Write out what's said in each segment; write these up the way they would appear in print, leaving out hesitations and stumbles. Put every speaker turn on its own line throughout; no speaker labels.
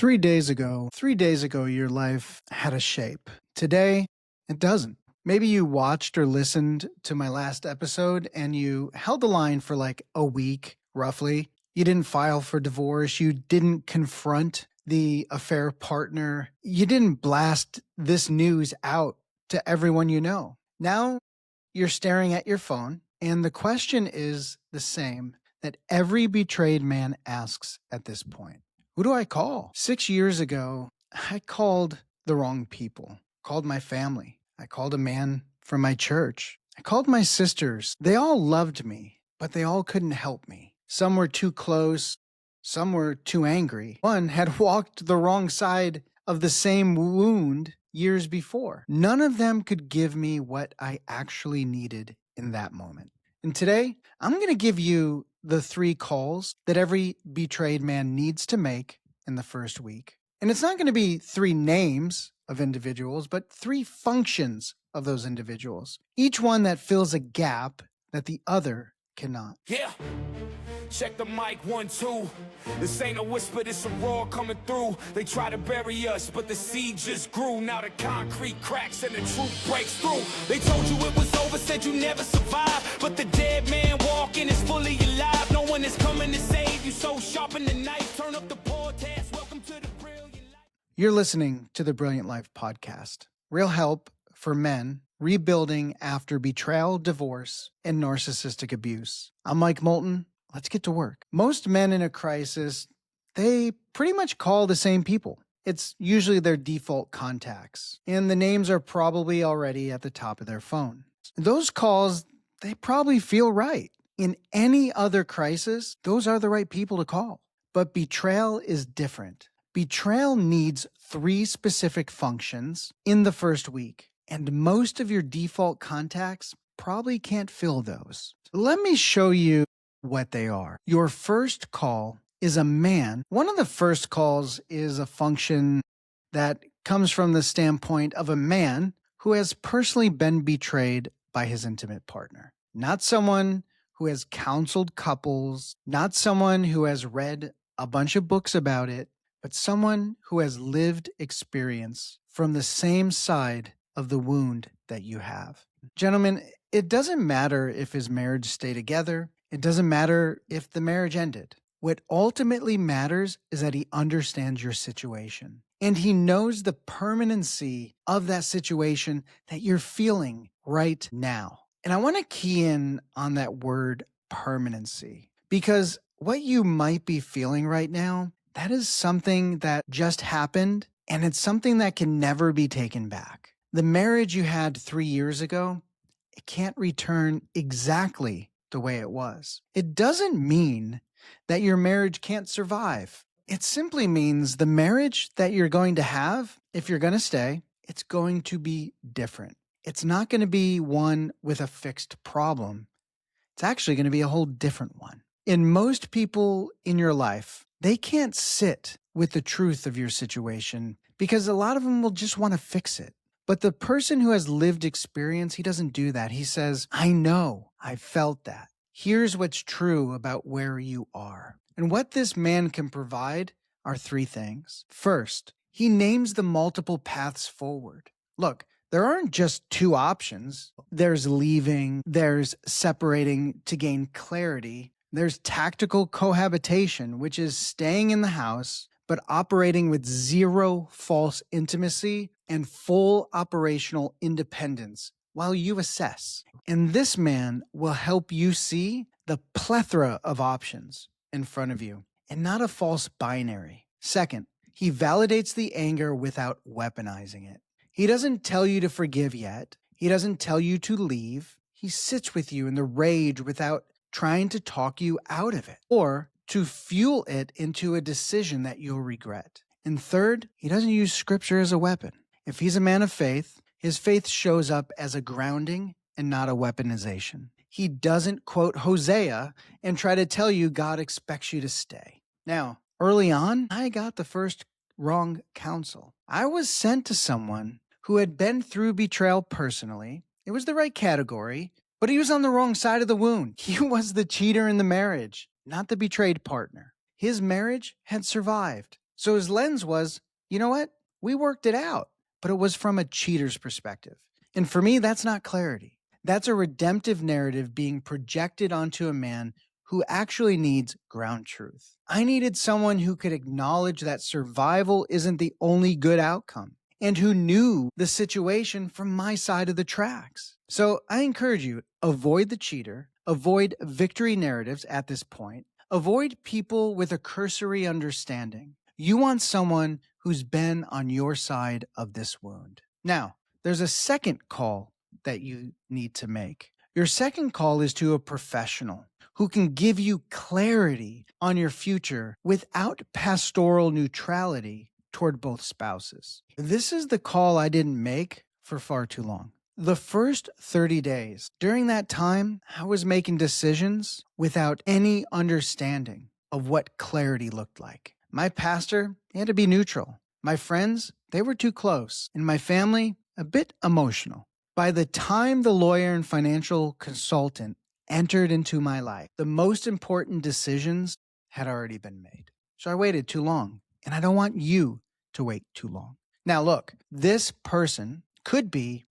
3 days ago, your life had a shape. Today, it doesn't. Maybe you watched or listened to my last episode and you held the line for like a week, roughly. You didn't file for divorce. You didn't confront the affair partner. You didn't blast this news out to everyone you know. Now you're staring at your phone, and the question is the same that every betrayed man asks at this point. Who do I call? 6 years ago, I called the wrong people. Called my family. I called a man from my church. I called my sisters. They all loved me, but they all couldn't help me. Some were too close. Some were too angry. One had walked the wrong side of the same wound years before. None of them could give me what I actually needed in that moment. And today, I'm going to give you the 3 calls that every betrayed man needs to make in the first week. And it's not going to be 3 names of individuals, but 3 functions of those individuals. Each one that fills a gap that the other cannot.
Yeah. Check the mic, 1, 2. This ain't a whisper, this a roar coming through. They try to bury us, but the seed just grew. Now the concrete cracks and the truth breaks through. They told you it was over, said you never survive. But the dead man walking is fully alive. No one is coming to save you, so sharpen the knife. Turn up the podcast, welcome to the Brilliant Life.
You're listening to the Brilliant Life podcast. Real help for men rebuilding after betrayal, divorce, and narcissistic abuse. I'm Mike Moulton. Let's get to work. Most men in a crisis, they pretty much call the same people. It's usually their default contacts, and the names are probably already at the top of their phone. Those calls, they probably feel right. In any other crisis, those are the right people to call. But betrayal is different. Betrayal needs 3 specific functions in the first week, and most of your default contacts probably can't fill those. Let me show you what they are. Your first call is a man. One of the first calls is a function that comes from the standpoint of a man who has personally been betrayed by his intimate partner. Not someone who has counseled couples, not someone who has read a bunch of books about it, but someone who has lived experience from the same side of the wound that you have. Gentlemen, it doesn't matter if his marriage stayed together. It doesn't matter if the marriage ended. What ultimately matters is that he understands your situation. And he knows the permanency of that situation that you're feeling right now. And I want to key in on that word permanency, because what you might be feeling right now, that is something that just happened, and it's something that can never be taken back. The marriage you had 3 years ago, it can't return exactly the way it was. It doesn't mean that your marriage can't survive. It simply means the marriage that you're going to have, if you're going to stay, it's going to be different. It's not going to be one with a fixed problem. It's actually going to be a whole different one. In most people in your life, they can't sit with the truth of your situation because a lot of them will just want to fix it. But the person who has lived experience, he doesn't do that. He says, I know, I felt that. Here's what's true about where you are. And what this man can provide are 3 things. First, he names the multiple paths forward. Look, there aren't just 2 options. There's leaving, there's separating to gain clarity. There's tactical cohabitation, which is staying in the house, but operating with 0 false intimacy and full operational independence while you assess. And this man will help you see the plethora of options in front of you and not a false binary. Second, he validates the anger without weaponizing it. He doesn't tell you to forgive yet. He doesn't tell you to leave. He sits with you in the rage without trying to talk you out of it or to fuel it into a decision that you'll regret. And third, he doesn't use scripture as a weapon. If he's a man of faith, his faith shows up as a grounding and not a weaponization. He doesn't quote Hosea and try to tell you God expects you to stay. Now, early on, I got the first wrong counsel. I was sent to someone who had been through betrayal personally. It was the right category, but he was on the wrong side of the wound. He was the cheater in the marriage, not the betrayed partner. His marriage had survived. So his lens was, you know what? We worked it out, but it was from a cheater's perspective. And for me, that's not clarity. That's a redemptive narrative being projected onto a man who actually needs ground truth. I needed someone who could acknowledge that survival isn't the only good outcome and who knew the situation from my side of the tracks. So I encourage you, avoid the cheater, avoid victory narratives at this point, avoid people with a cursory understanding. You want someone who's been on your side of this wound. Now, there's a second call that you need to make. Your second call is to a professional who can give you clarity on your future without pastoral neutrality toward both spouses. This is the call I didn't make for far too long. The first 30 days, during that time, I was making decisions without any understanding of what clarity looked like. My pastor, he had to be neutral. My friends, they were too close. And my family, a bit emotional. By the time the lawyer and financial consultant entered into my life, the most important decisions had already been made. So I waited too long, and I don't want you to wait too long. Now, look, this person could be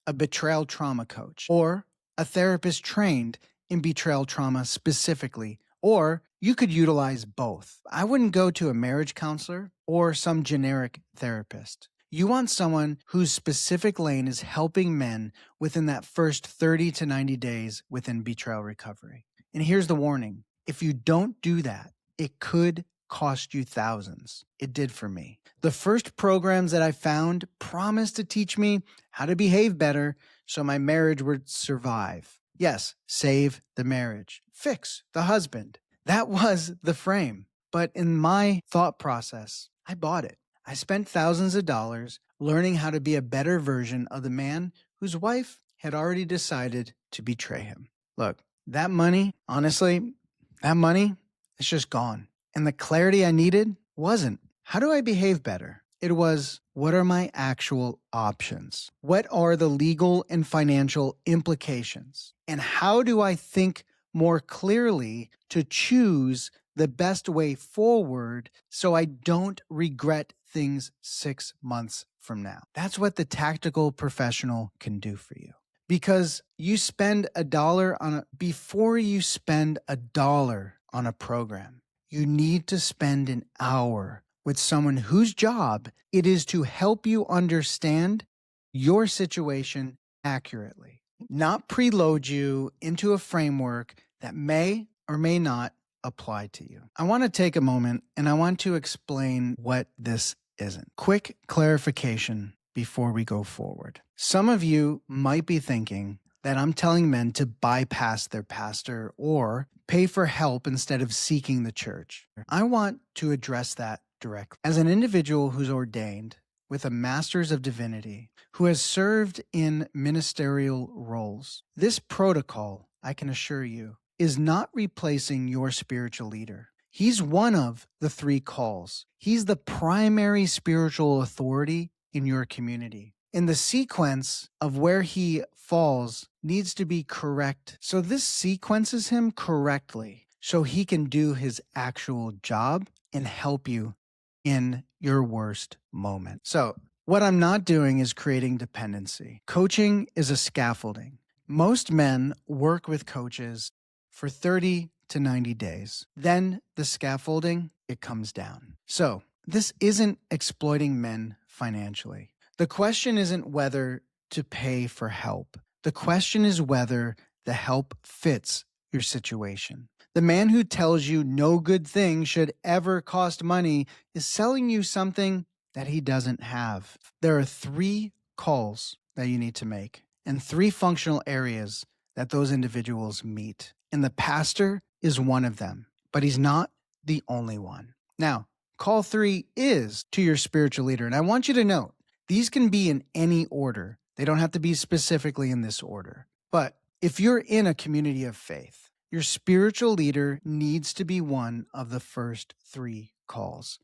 a betrayal trauma coach or a therapist trained in betrayal trauma specifically, or you could utilize both. I wouldn't go to a marriage counselor or some generic therapist. You want someone whose specific lane is helping men within that first 30 to 90 days within betrayal recovery. And here's the warning. If you don't do that, it could cost you thousands. It did for me. The first programs that I found promised to teach me how to behave better so my marriage would survive. Yes, save the marriage. Fix the husband. That was the frame. But in my thought process, I bought it. I spent thousands of dollars learning how to be a better version of the man whose wife had already decided to betray him. Look, that money, honestly, it's just gone. And the clarity I needed wasn't, how do I behave better? It was, what are my actual options? What are the legal and financial implications? And how do I think more clearly to choose the best way forward so I don't regret things 6 months from now? That's what the tactical professional can do for you. Because you spend before you spend $1 on a program, you need to spend an hour with someone whose job it is to help you understand your situation accurately, not preload you into a framework that may or may not apply to you. I want to take a moment and I want to explain what this isn't. Quick clarification before we go forward. Some of you might be thinking that I'm telling men to bypass their pastor or pay for help instead of seeking the church. I want to address that directly. As an individual who's ordained with a master's of divinity, who has served in ministerial roles, this protocol, I can assure you, is not replacing your spiritual leader. He's one of the 3 calls. He's the primary spiritual authority in your community. And the sequence of where he falls needs to be correct. So this sequences him correctly so he can do his actual job and help you in your worst moment. So what I'm not doing is creating dependency. Coaching is a scaffolding. Most men work with coaches for 30 to 90 days. Then the scaffolding, it comes down. So this isn't exploiting men financially. The question isn't whether to pay for help. The question is whether the help fits your situation. The man who tells you no good thing should ever cost money is selling you something that he doesn't have. There are 3 calls that you need to make and 3 functional areas that those individuals meet. And the pastor is one of them, but he's not the only one. Now, call 3 is to your spiritual leader. And I want you to note, these can be in any order. They don't have to be specifically in this order. But if you're in a community of faith, your spiritual leader needs to be one of the first 3 calls.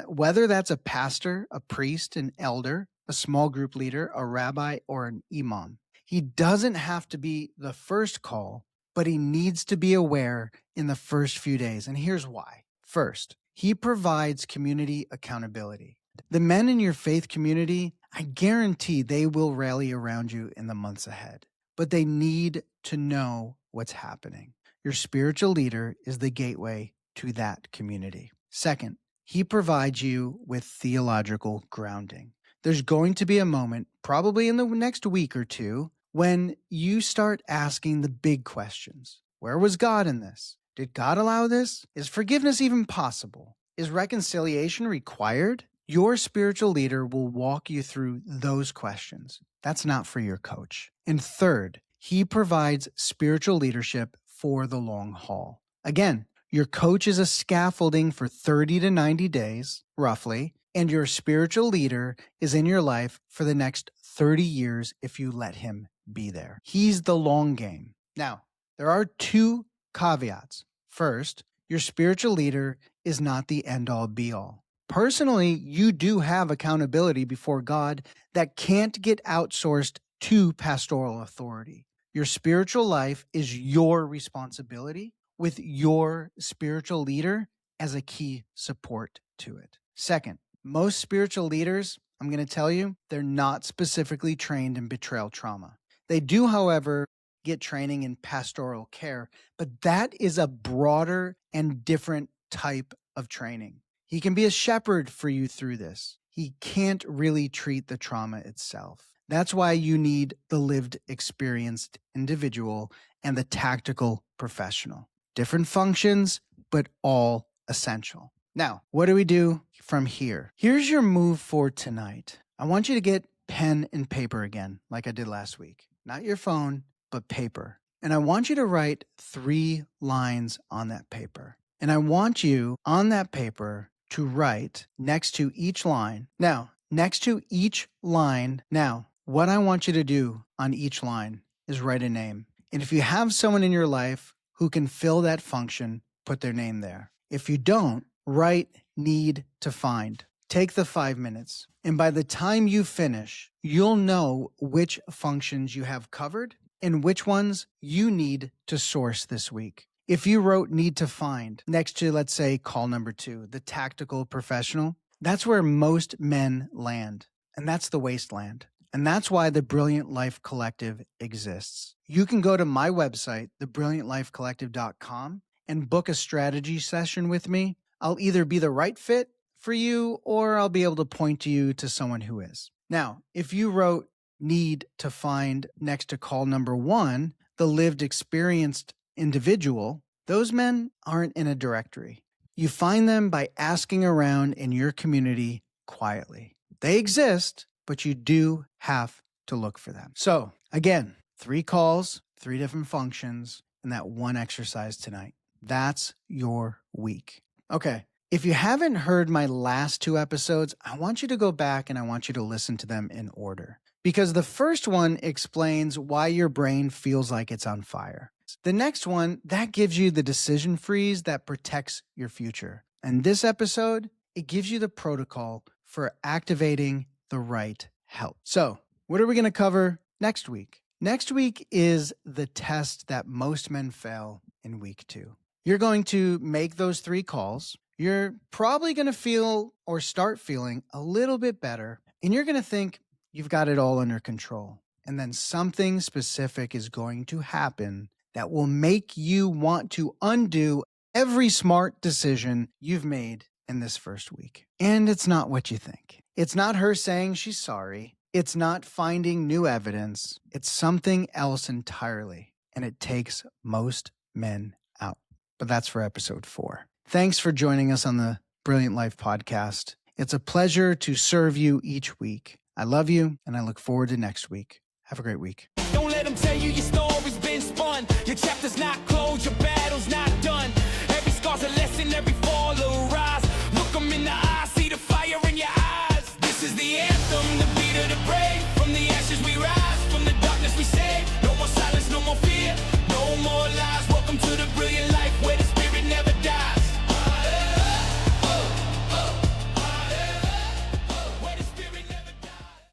Whether that's a pastor, a priest, an elder, a small group leader, a rabbi, or an imam. He doesn't have to be the first call, but he needs to be aware in the first few days. And here's why. First, he provides community accountability. The men in your faith community, I guarantee they will rally around you in the months ahead, but they need to know what's happening. Your spiritual leader is the gateway to that community. Second, he provides you with theological grounding. There's going to be a moment, probably in the next week or two, when you start asking the big questions. Where was God in this? Did God allow this? Is forgiveness even possible? Is reconciliation required? Your spiritual leader will walk you through those questions. That's not for your coach. And third, he provides spiritual leadership for the long haul. Again, your coach is a scaffolding for 30 to 90 days, roughly, and your spiritual leader is in your life for the next 30 years if you let him be there. He's the long game. Now, there are two caveats. First, your spiritual leader is not the end-all be-all. Personally, you do have accountability before God that can't get outsourced to pastoral authority. Your spiritual life is your responsibility with your spiritual leader as a key support to it. Second, most spiritual leaders, I'm going to tell you, they're not specifically trained in betrayal trauma. They do, however, get training in pastoral care, but that is a broader and different type of training. He can be a shepherd for you through this. He can't really treat the trauma itself. That's why you need the lived, experienced individual and the tactical professional. Different functions, but all essential. Now, what do we do from here? Here's your move for tonight. I want you to get pen and paper again, like I did last week. Not your phone, but paper. And I want you to write 3 lines on that paper. And I want you on that paper to write next to each line. Now, what I want you to do on each line is write a name. And if you have someone in your life who can fill that function, put their name there. If you don't, write need to find. Take the 5 minutes. And by the time you finish, you'll know which functions you have covered and which ones you need to source this week. If you wrote need to find next to, let's say, call number 2, the tactical professional, that's where most men land. And that's the wasteland. And that's why the Brilliant Life Collective exists. You can go to my website, thebrilliantlifecollective.com, and book a strategy session with me. I'll either be the right fit for you or I'll be able to point you to someone who is. Now, if you wrote need to find next to call number 1, the lived experienced individual, those men aren't in a directory. You find them by asking around in your community quietly. They exist, but you do have to look for them. So again, 3 calls, 3 different functions, and that 1 exercise tonight. That's your week. Okay. If you haven't heard my last 2 episodes, I want you to go back and I want you to listen to them in order. Because the first one explains why your brain feels like it's on fire. The next one, that gives you the decision freeze that protects your future. And this episode, it gives you the protocol for activating the right help. So, what are we going to cover next week? Next week is the test that most men fail in week 2. You're going to make those 3 calls. You're probably going to feel or start feeling a little bit better. And you're going to think you've got it all under control. And then something specific is going to happen that will make you want to undo every smart decision you've made in this first week. And it's not what you think. It's not her saying she's sorry. It's not finding new evidence. It's something else entirely. And it takes most men out. But that's for episode 4. Thanks for joining us on the Brilliant Life podcast. It's a pleasure to serve you each week. I love you, and I look forward to next week. Have a great week.
Don't let them tell you your story's been spun. Your chapter's not closed, your battle's not done. Every scar's a lesson, every